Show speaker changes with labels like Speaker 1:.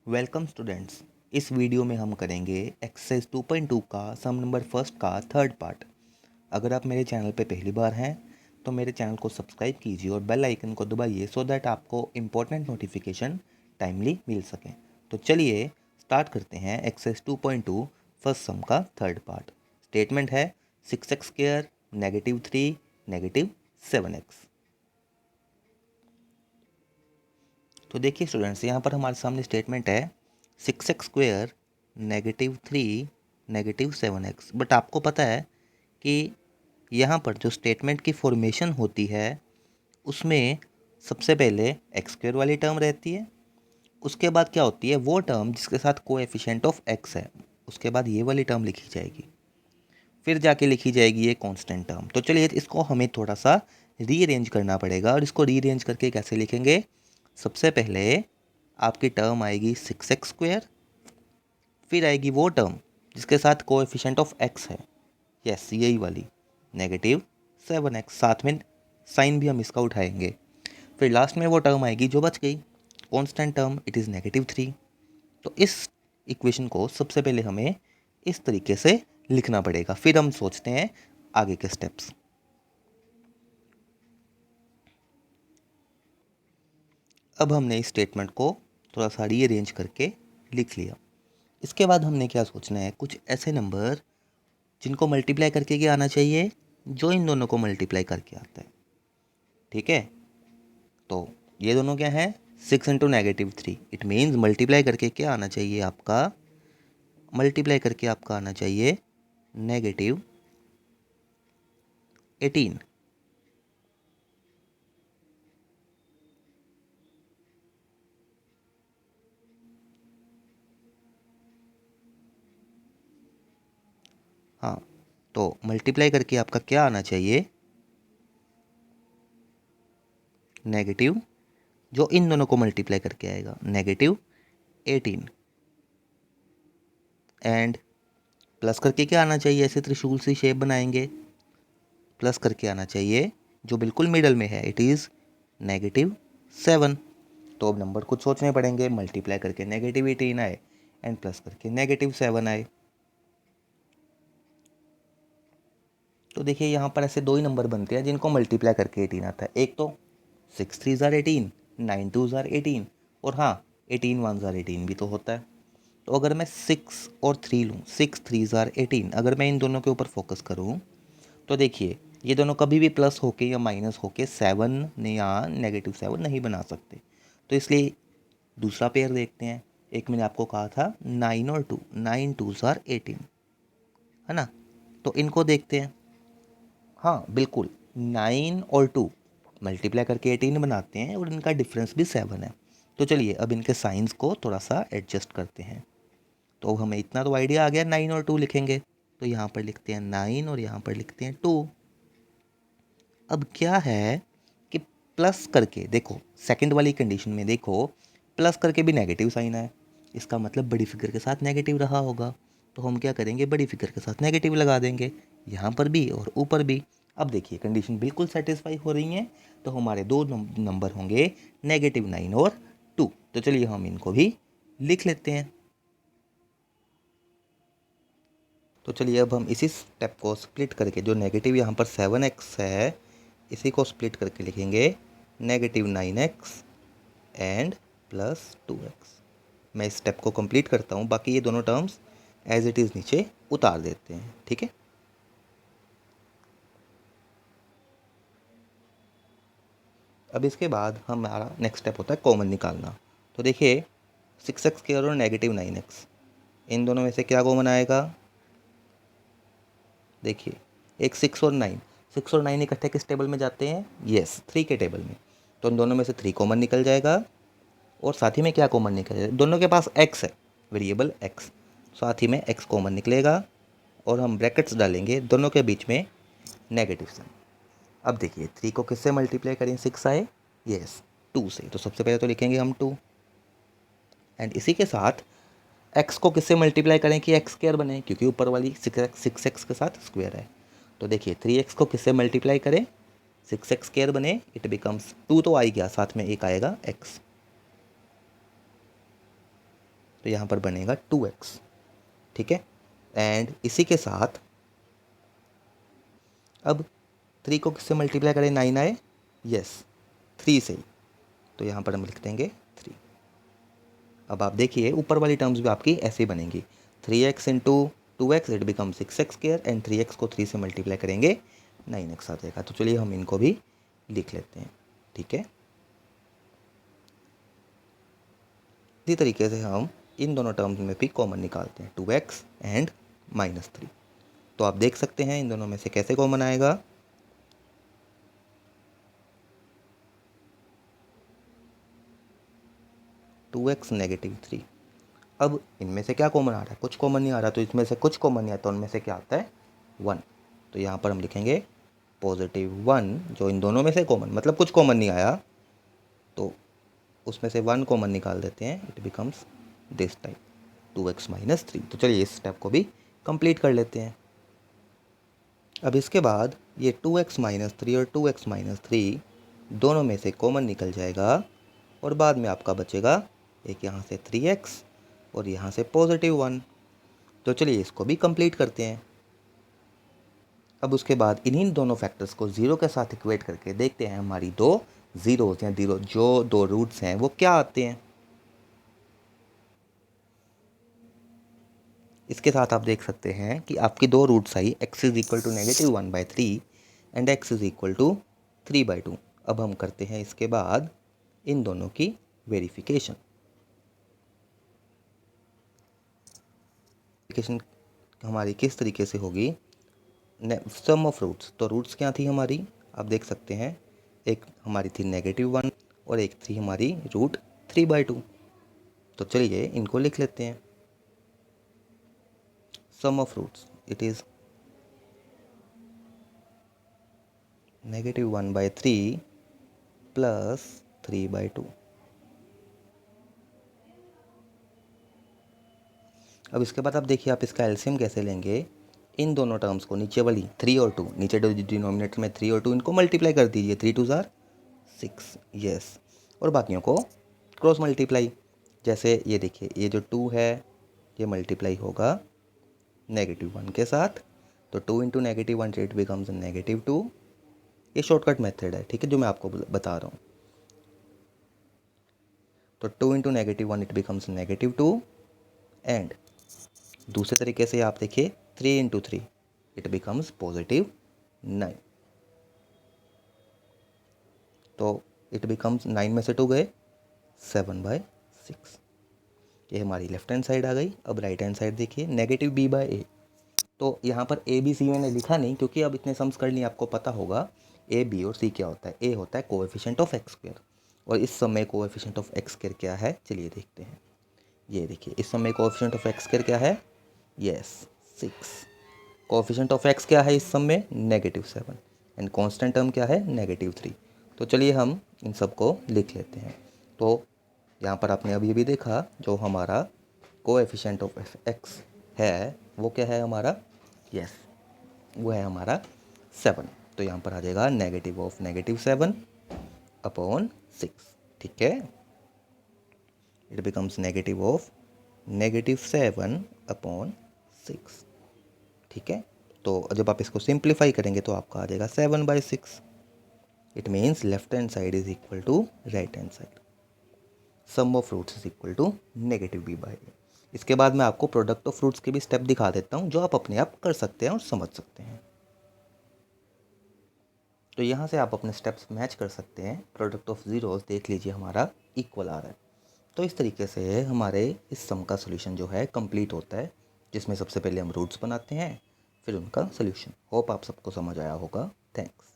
Speaker 1: Welcome students. इस video में हम करेंगे एक्सरसाइज 2.2 का सम नंबर फर्स्ट का थर्ड पार्ट। अगर आप मेरे चैनल पे पहली बार हैं तो मेरे चैनल को सब्सक्राइब कीजिए और बेल आइकन को दबाइए सो दैट आपको इम्पोर्टेंट नोटिफिकेशन टाइमली मिल सके। तो चलिए स्टार्ट करते हैं एक्सरसाइज 2.2 फर्स्ट सम का थर्ड पार्ट। स्टेटमेंट है 6x² -3 -7x। तो देखिए स्टूडेंट्स, यहाँ पर हमारे सामने स्टेटमेंट है 6x² -3 -7x। बट आपको पता है कि यहाँ पर जो स्टेटमेंट की फॉर्मेशन होती है उसमें सबसे पहले x² वाली टर्म रहती है, उसके बाद क्या होती है वो टर्म जिसके साथ कोएफिशिएंट ऑफ x है, उसके बाद ये वाली टर्म लिखी जाएगी, फिर जाके लिखी जाएगी ये कांस्टेंट टर्म। तो चलिए इसको हमें थोड़ा सा रीअरेंज करना पड़ेगा। और इसको रीअरेंज करके कैसे लिखेंगे? सबसे पहले आपकी टर्म आएगी 6x², फिर आएगी वो टर्म जिसके साथ कोएफिशिएंट ऑफ x है, यस यही वाली, -7x। साथ में साइन भी हम इसका उठाएंगे। फिर लास्ट में वो टर्म आएगी जो बच गई, कांस्टेंट टर्म, इट इज़ -3। तो इस इक्वेशन को सबसे पहले हमें इस तरीके से लिखना पड़ेगा, फिर हम सोचते हैं आगे के स्टेप्स। अब हमने इस स्टेटमेंट को थोड़ा सा रीअरेंज करके लिख लिया। इसके बाद हमने क्या सोचना है, कुछ ऐसे नंबर जिनको मल्टीप्लाई करके क्या आना चाहिए, जो इन दोनों को मल्टीप्लाई करके आता है। ठीक है, तो ये दोनों क्या है, 6 × -3। इट मीन्स मल्टीप्लाई करके क्या आना चाहिए आपका, मल्टीप्लाई करके आपका आना चाहिए -18। हाँ, तो मल्टीप्लाई करके आपका क्या आना चाहिए, नेगेटिव, जो इन दोनों को मल्टीप्लाई करके आएगा -18। एंड प्लस करके क्या आना चाहिए, ऐसे त्रिशूल सी शेप बनाएंगे, प्लस करके आना चाहिए जो बिल्कुल मिडल में है, इट इज़ -7। तो अब नंबर कुछ सोचने पड़ेंगे, मल्टीप्लाई करके -18 आए एंड प्लस करके -7 आए। तो देखिए यहाँ पर ऐसे दो ही नंबर बनते हैं जिनको मल्टीप्लाई करके 18 आता है। एक तो 6 3 ज़ार 18, 9 2 ज़ार 18, और हाँ 18 1 ज़ार 18 भी तो होता है। तो अगर मैं 6 और 3 लूँ, 6 3 ज़ार 18, अगर मैं इन दोनों के ऊपर फोकस करूँ तो देखिए ये दोनों कभी भी प्लस होके या माइनस होके 7 या -7 नहीं बना सकते। तो इसलिए दूसरा पेयर देखते हैं। एक मैंने आपको कहा था 9 और 2, 9 2 ज़ार 18, है ना। तो इनको देखते हैं। हाँ बिल्कुल, 9 और 2 मल्टीप्लाई करके 18 बनाते हैं और इनका डिफरेंस भी 7 है। तो चलिए अब इनके साइंस को थोड़ा सा एडजस्ट करते हैं। तो हमें इतना तो आइडिया आ गया, 9 और 2 लिखेंगे, तो यहाँ पर लिखते हैं 9 और यहाँ पर लिखते हैं 2। अब क्या है कि प्लस करके देखो, सेकंड वाली कंडीशन में देखो प्लस करके भी नेगेटिव साइन है, इसका मतलब बड़ी फिगर के साथ नेगेटिव रहा होगा। तो हम क्या करेंगे, बड़ी फिगर के साथ नेगेटिव लगा देंगे, यहाँ पर भी और ऊपर भी। अब देखिए कंडीशन बिल्कुल सेटिस्फाई हो रही है, तो हमारे दो नंबर होंगे -9 और 2। तो चलिए हम इनको भी लिख लेते हैं। तो चलिए अब हम इसी स्टेप को स्प्लिट करके, जो नेगेटिव यहाँ पर 7x है, इसी को स्प्लिट करके लिखेंगे -9x एंड +2x। मैं इस स्टेप को कंप्लीट करता हूँ, बाकी ये दोनों टर्म्स एज इट इज़ नीचे उतार देते हैं। ठीक है, अब इसके बाद हमारा नेक्स्ट स्टेप होता है कॉमन निकालना। तो देखिए 6x² और -9x, इन दोनों में से क्या कॉमन आएगा? देखिए एक 6 और 9 इकट्ठे किस टेबल में जाते हैं? यस 3 के टेबल में। तो इन दोनों में से 3 कॉमन निकल जाएगा, और साथ ही में क्या कॉमन निकल जाएगा, दोनों के पास x है, वेरिएबल x, साथ ही में x कॉमन निकलेगा और हम ब्रैकेट्स डालेंगे दोनों के बीच में नेगेटिव साइन। अब देखिए 3 को किससे मल्टीप्लाई करें, 6 आए, यस 2 से, तो सबसे पहले तो लिखेंगे हम 2। एंड इसी के साथ x को किससे मल्टीप्लाई करें कि x² बने, क्योंकि ऊपर वाली 6x के साथ स्क्वायर है। तो देखिए 3x को किससे मल्टीप्लाई करें, 6x² बने, इट बिकम्स 2 तो आ ही गया, साथ में एक आएगा x। तो यहाँ पर बनेगा 2x, ठीक है। एंड इसी के साथ अब 3 को किससे मल्टीप्लाई करें, 9 आए, यस 3 से ही, तो यहाँ पर हम लिख देंगे 3। अब आप देखिए ऊपर वाली टर्म्स भी आपकी ऐसे ही बनेंगी, 3x into 2x it become 6x square and 3x को 3 से मल्टीप्लाई करेंगे 9x आ जाएगा। तो चलिए हम इनको भी लिख लेते हैं, ठीक है। इसी तरीके से हम इन दोनों टर्म्स में भी कॉमन निकालते हैं, 2x एंड -3। तो आप देख सकते हैं इन दोनों में से कैसे कॉमन आएगा। -2x -3। अब इनमें से क्या कॉमन आ रहा है, कुछ कॉमन नहीं आ रहा, तो इसमें से कुछ कॉमन नहीं आता, उनमें से क्या आता है 1। तो यहाँ पर हम लिखेंगे +1, जो इन दोनों में से कॉमन, मतलब कुछ कॉमन नहीं आया तो उसमें से 1 कॉमन निकाल देते हैं, it becomes this type 2x -3। तो चलिए इस स्टेप को भी कंप्लीट कर लेते हैं। अब इसके बाद ये 2x -3 और 2x -3 दोनों में से कॉमन निकल जाएगा और बाद में आपका बचेगा एक यहाँ से 3x और यहाँ से +1। तो चलिए इसको भी कंप्लीट करते हैं। अब उसके बाद इन्हीं दोनों फैक्टर्स को 0 के साथ इक्वेट करके देखते हैं हमारी दो ज़ीरोज़ या जो दो रूट्स हैं वो क्या आते हैं। इसके साथ आप देख सकते हैं कि आपकी दो रूट्स आई, x is equal to -1/3 and x is equal to 3/2। अब हम करते हैं इसके बाद इन दोनों की वेरिफिकेशन। वेरिफिकेशन हमारी किस तरीके से होगी, सम ऑफ रूट्स। तो रूट्स क्या थी हमारी, आप देख सकते हैं एक हमारी थी -1 और एक थी हमारी √3/2। तो चलिए इनको लिख लेते हैं। Sum of roots it is -1/3 plus 3/2। अब इसके बाद आप देखिए आप इसका एलसीएम कैसे लेंगे। इन दोनों टर्म्स को नीचे वाली 3 और 2, नीचे डिनोमिनेटर में 3 और 2, इनको मल्टीप्लाई कर दीजिए, 3 2 ज़ार 6, यस। और बाकियों को क्रॉस मल्टीप्लाई, जैसे ये देखिए ये जो 2 है ये मल्टीप्लाई होगा -1 के साथ, तो 2 इंटू -1 इट बिकम्स -2। ये शॉर्टकट मेथड है, ठीक है, जो मैं आपको बता रहा हूँ। तो 2 इंटू -1 इट बिकम्स -2 एंड दूसरे तरीके से आप देखिए 3 इंटू 3 इट बिकम्स +9। तो इट बिकम्स 9 में से 2 गए 7/6। ये हमारी लेफ्ट हैंड साइड आ गई। अब राइट हैंड साइड देखिए -b/a। तो यहाँ पर a b c मैंने लिखा नहीं क्योंकि अब इतने सम्स कर लिए, आपको पता होगा a b और c क्या होता है। a होता है कोएफिशिएंट ऑफ x स्क्वायर और इस समय कोएफिशिएंट ऑफ x स्क्वायर क्या है, चलिए देखते हैं। ये देखिए इस समय कोएफिशिएंट ऑफ x स्क्वायर क्या है, यस 6। कोएफिशिएंट ऑफ x क्या है इस सम में, -7 एंड कांस्टेंट टर्म क्या है, -3। तो चलिए हम इन सब को लिख लेते हैं। तो यहाँ पर आपने अभी भी देखा जो हमारा कोएफिशिएंट ऑफ x है वो क्या है हमारा, यस वो है हमारा 7। तो यहाँ पर आ जाएगा -7 अपॉन 6, ठीक है। इट बिकम्स -7 अपॉन 6, ठीक है। तो जब आप इसको सिंप्लीफाई करेंगे तो आपका आ जाएगा 7/6। It means left hand side is equal to right hand side. Sum of roots is equal to -b/a। इसके बाद मैं आपको प्रोडक्ट ऑफ रूट्स के भी स्टेप दिखा देता हूँ जो आप अपने आप कर सकते हैं और समझ सकते हैं। तो यहाँ से आप अपने स्टेप्स मैच कर सकते हैं। प्रोडक्ट ऑफ ज़ीरोज़ देख लीजिए हमारा इक्वल आ रहा है। तो इस तरीके से हमारे इस सम का सोल्यूशन जो है कंप्लीट होता है, जिसमें सबसे पहले हम रूट्स बनाते हैं फिर उनका सोल्यूशन। होप आप सबको समझ आया होगा। थैंक्स।